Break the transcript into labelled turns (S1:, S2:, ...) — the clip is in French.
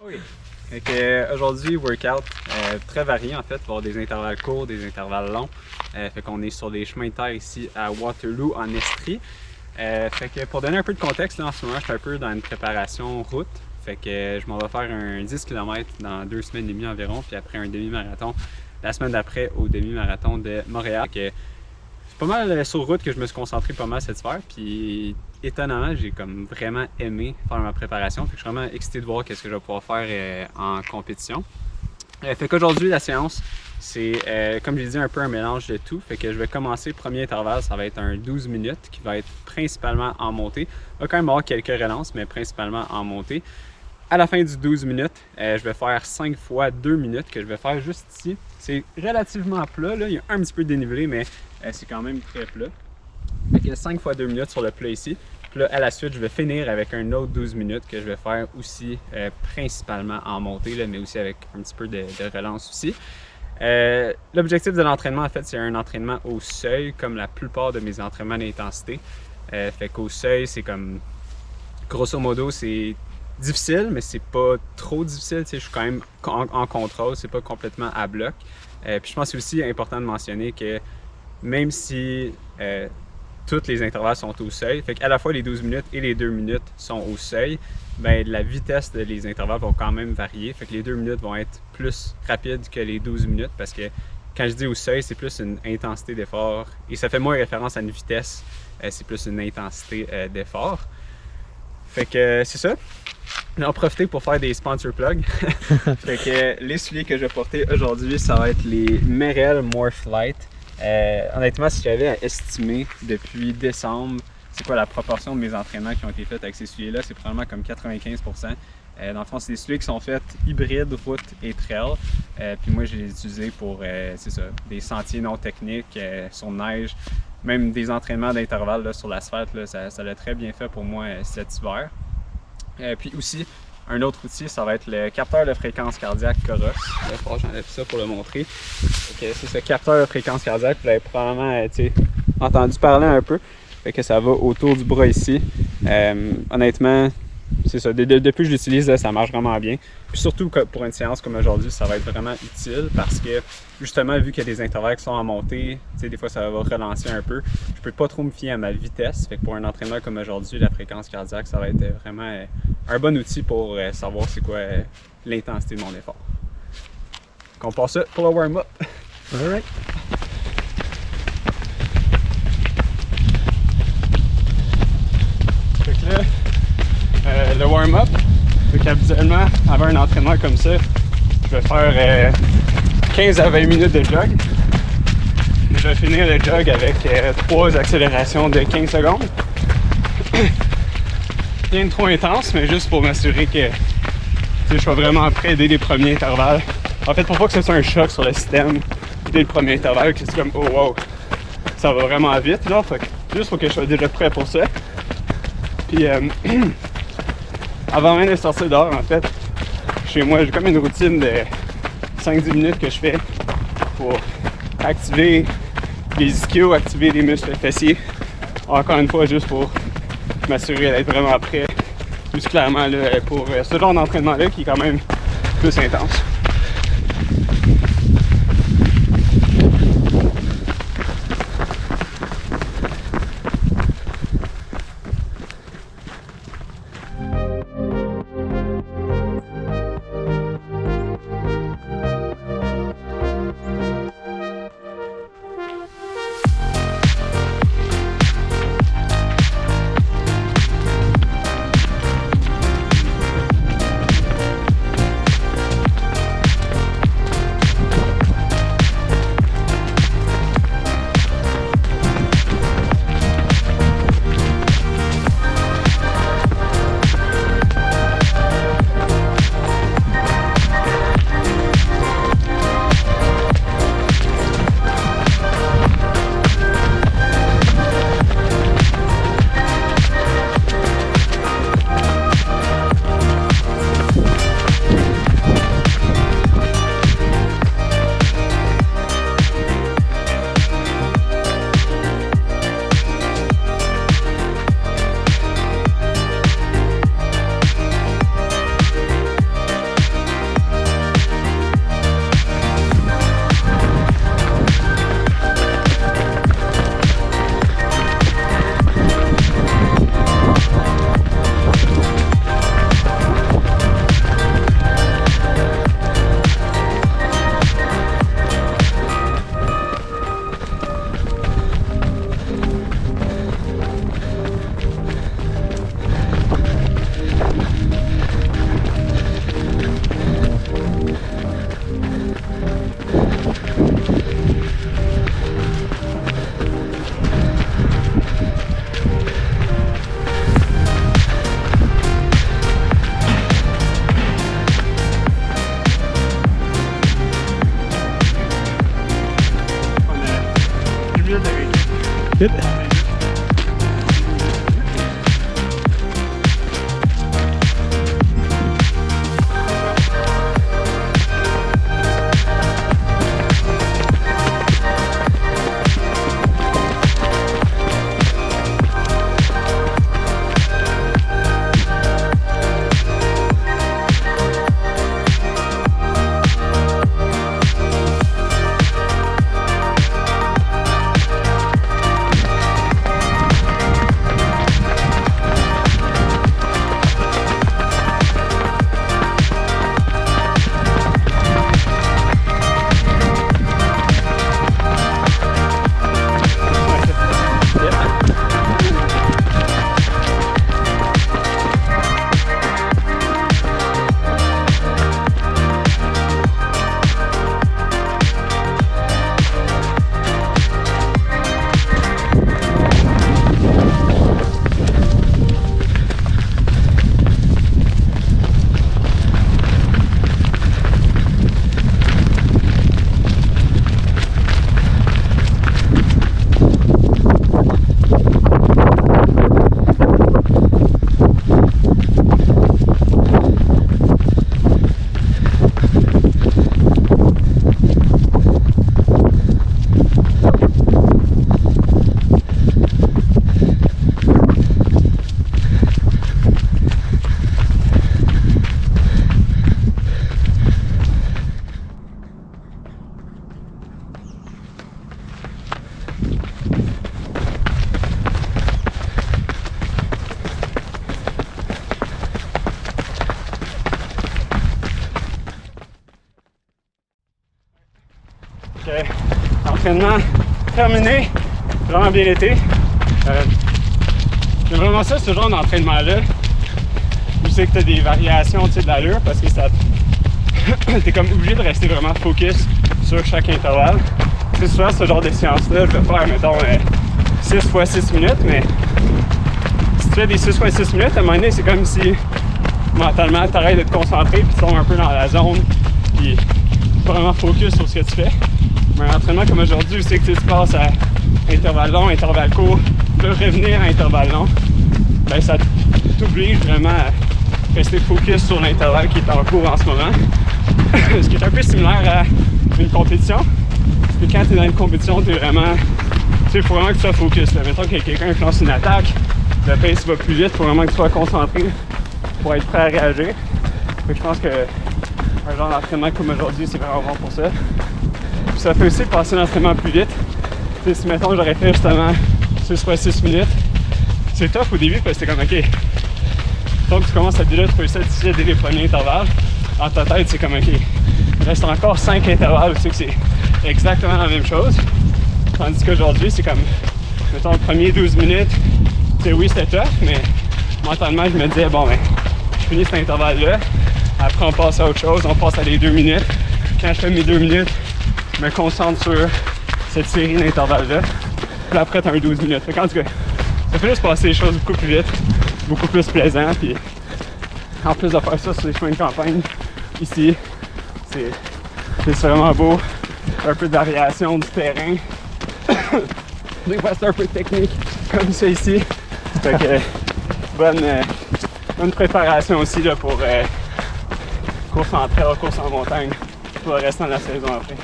S1: Oui. Aujourd'hui, workout très varié en fait. Il va y avoir des intervalles courts, des intervalles longs. Fait qu'on est sur des chemins de terre ici à Waterloo en Estrie. Fait que pour donner un peu de contexte, là, en ce moment, je suis un peu dans une préparation route. Fait que je m'en vais faire un 10 km dans 2 semaines et demie environ, puis après un demi-marathon la semaine d'après au demi-marathon de Montréal. Fait que c'est pas mal sur route que je me suis concentré pas mal cet hiver, puis étonnamment, j'ai comme vraiment aimé faire ma préparation. Fait que je suis vraiment excité de voir qu'est-ce que je vais pouvoir faire en compétition. Fait qu'aujourd'hui, la séance, c'est, comme j'ai dit, un peu un mélange de tout. Fait que je vais commencer, premier intervalle, ça va être un 12 minutes qui va être principalement en montée. Il va quand même avoir quelques relances, mais principalement en montée. À la fin du 12 minutes, je vais faire 5 fois 2 minutes que je vais faire juste ici. C'est relativement plat, là. Il y a un petit peu de dénivelé, mais c'est quand même très plat. Fait que 5 fois 2 minutes sur le plat ici. Puis là, à la suite, je vais finir avec un autre 12 minutes que je vais faire aussi principalement en montée, là, mais aussi avec un petit peu de relance aussi. L'objectif de l'entraînement, en fait, c'est un entraînement au seuil, comme la plupart de mes entraînements d'intensité. Fait qu'au seuil, c'est comme, grosso modo, c'est difficile, mais c'est pas trop difficile. Je suis quand même en contrôle, c'est pas complètement à bloc. Puis je pense que c'est aussi important de mentionner que même si tous les intervalles sont au seuil, fait qu'à la fois les 12 minutes et les 2 minutes sont au seuil, ben la vitesse des intervalles vont quand même varier. Fait que les 2 minutes vont être plus rapides que les 12 minutes parce que quand je dis au seuil, c'est plus une intensité d'effort et ça fait moins référence à une vitesse, c'est plus une intensité d'effort. Fait que c'est ça. J'en profiter pour faire des sponsor plugs. Fait que les souliers que je vais porter aujourd'hui, ça va être les Merrell Morph Light. Honnêtement, si j'avais à estimer depuis décembre, c'est quoi la proportion de mes entraînements qui ont été faits avec ces souliers-là, c'est probablement comme 95%. Dans le fond, c'est des souliers qui sont faits hybrides, route et trail. Puis moi, je les ai utilisés pour, c'est ça, des sentiers non techniques, sur neige, même des entraînements d'intervalle sur l'asphalte, ça l'a très bien fait pour moi cet hiver. Puis aussi, un autre outil, ça va être le capteur de fréquence cardiaque Coros. J'enlève ça pour le montrer. C'est ce capteur de fréquence cardiaque, vous l'avez probablement entendu parler un peu. Fait que ça va autour du bras ici. Honnêtement, c'est ça. Depuis que je l'utilise, ça marche vraiment bien. Puis surtout pour une séance comme aujourd'hui, ça va être vraiment utile parce que justement, vu qu'il y a des intervalles qui sont en montée, des fois ça va relancer un peu. Je peux pas trop me fier à ma vitesse. Fait que pour un entraînement comme aujourd'hui, la fréquence cardiaque, ça va être vraiment un bon outil pour savoir c'est quoi l'intensité de mon effort. Donc on passe ça pour le warm-up.
S2: Alright.
S1: Fait que là, le warm-up, habituellement, avant un entraînement comme ça, je vais faire 15 à 20 minutes de jog. Je vais finir le jog avec 3 accélérations de 15 secondes. Rien de trop intense, mais juste pour m'assurer que je sois vraiment prêt dès les premiers intervalles. En fait, pour pas que ce soit un choc sur le système dès le premier intervalle, que c'est comme oh wow, ça va vraiment vite là. Fait que juste pour que je sois déjà prêt pour ça. Puis avant même de sortir dehors, en fait, chez moi, j'ai comme une routine de 5-10 minutes que je fais pour activer les ischios, activer les muscles fessiers. Encore une fois, juste pour m'assurer d'être vraiment prêt musculairement là, pour ce genre d'entraînement-là qui est quand même plus intense. Entraînement terminé, vraiment bien été. J'aime vraiment ça, ce genre d'entraînement-là. Je sais que tu as des variations de l'allure parce que ça t'es comme obligé de rester vraiment focus sur chaque intervalle. C'est souvent ce genre de séance-là, je vais faire, mettons, 6 x 6 minutes, mais si tu fais des 6 x 6 minutes, à un moment donné, c'est comme si mentalement, tu arrêtes de te concentrer, puis tu tombes un peu dans la zone, puis vraiment focus sur ce que tu fais. Mais un entraînement comme aujourd'hui, je sais que tu passes à intervalle long, intervalle court, de revenir à intervalle long, ben ça t'oblige vraiment à rester focus sur l'intervalle qui est en cours en ce moment. Ce qui est un peu similaire à une compétition. Parce que quand tu es dans une compétition, tu es vraiment. Tu sais, il faut vraiment que tu sois focus. Là. Mettons qu'il y a quelqu'un qui lance une attaque, le pace va plus vite, il faut vraiment que tu sois concentré pour être prêt à réagir. Donc, je pense que un genre d'entraînement comme aujourd'hui, c'est vraiment bon pour ça. Puis ça fait aussi passer l'entraînement plus vite. Tu sais, si mettons j'aurais fait justement 6 x 6 minutes, c'est tough au début parce que c'est comme ok. Donc tu commences à déjà trouver ça difficile dès les premiers intervalles. Dans ta tête, c'est comme ok. Il reste encore 5 intervalles où tu sais que c'est exactement la même chose. Tandis qu'aujourd'hui, c'est comme, mettons, le premier 12 minutes, tu sais, oui, c'était tough, mais mentalement, je me disais, bon, ben, je finis cet intervalle-là. Après, on passe à autre chose, on passe à les 2 minutes. Quand je fais mes 2 minutes, je me concentre sur cette série d'intervalles-là. Puis après, t'as un 12 minutes. Fait en tout cas, ça fait juste passer les choses beaucoup plus vite, beaucoup plus plaisant. Puis en plus de faire ça sur les chemins de campagne, ici, c'est vraiment beau. Un peu de variation du terrain. Des fois, c'est un peu technique, comme ça ici. Fait que bonne préparation aussi là, pour course en trail, course en montagne, pour le restant de la saison après.